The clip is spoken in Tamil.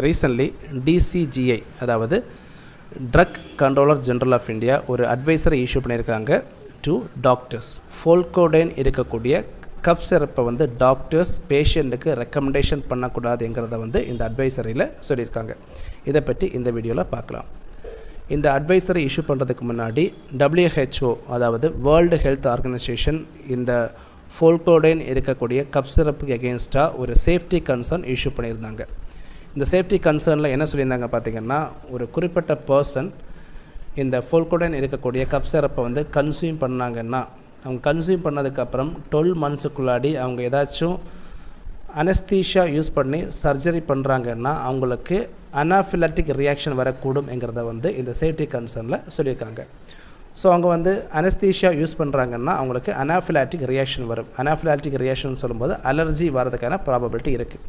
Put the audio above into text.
ரீசன்ட்லி DCGI அதாவது drug controller general of India ஒரு அட்வைசரை இஷ்யூ பண்ணியிருக்காங்க டு டாக்டர்ஸ். Pholcodine இருக்கக்கூடிய கஃப் சிரப்பை வந்து டாக்டர்ஸ் பேஷண்ட்டுக்கு ரெக்கமெண்டேஷன் பண்ணக்கூடாதுங்கிறத வந்து இந்த அட்வைசரியில் சொல்லியிருக்காங்க. இதை பற்றி இந்த வீடியோவில் பார்க்கலாம். இந்த அட்வைசரை இஷ்யூ பண்ணுறதுக்கு முன்னாடி WHO அதாவது வேர்ல்டு ஹெல்த் ஆர்கனைசேஷன் இந்த Pholcodine இருக்கக்கூடிய கஃப் சிரப்புக்கு எகெயின்ஸ்டாக ஒரு சேஃப்டி கன்சர்ன் இஷ்யூ பண்ணியிருந்தாங்க. இந்த சேஃப்டி கன்சர்னில் என்ன சொல்லியிருந்தாங்க பார்த்திங்கன்னா, ஒரு குறிப்பிட்ட பர்சன் இந்த Pholcodine இருக்கக்கூடிய கஃப் சிரப்பை வந்து கன்சியூம் பண்ணாங்கன்னா, அவங்க கன்சியூம் பண்ணதுக்கப்புறம் 12 மந்த்ஸுக்குள்ளாடி அவங்க ஏதாச்சும் அனஸ்தீஷியா யூஸ் பண்ணி சர்ஜரி பண்ணுறாங்கன்னா அவங்களுக்கு அனாஃபிலாக்டிக் ரியாக்ஷன் வரக்கூடும்ங்கிறத வந்து இந்த சேஃப்டி கன்சர்னில் சொல்லியிருக்காங்க. ஸோ அவங்க வந்து அனஸ்தீஷியா யூஸ் பண்ணுறாங்கன்னா அவங்களுக்கு அனாஃபிலாக்டிக் ரியாக்ஷன் வரும். அனாஃபிலாக்டிக் ரியாக்ஷன் சொல்லும்போது அலர்ஜி வரதுக்கான ப்ராபபிலிட்டி இருக்குது.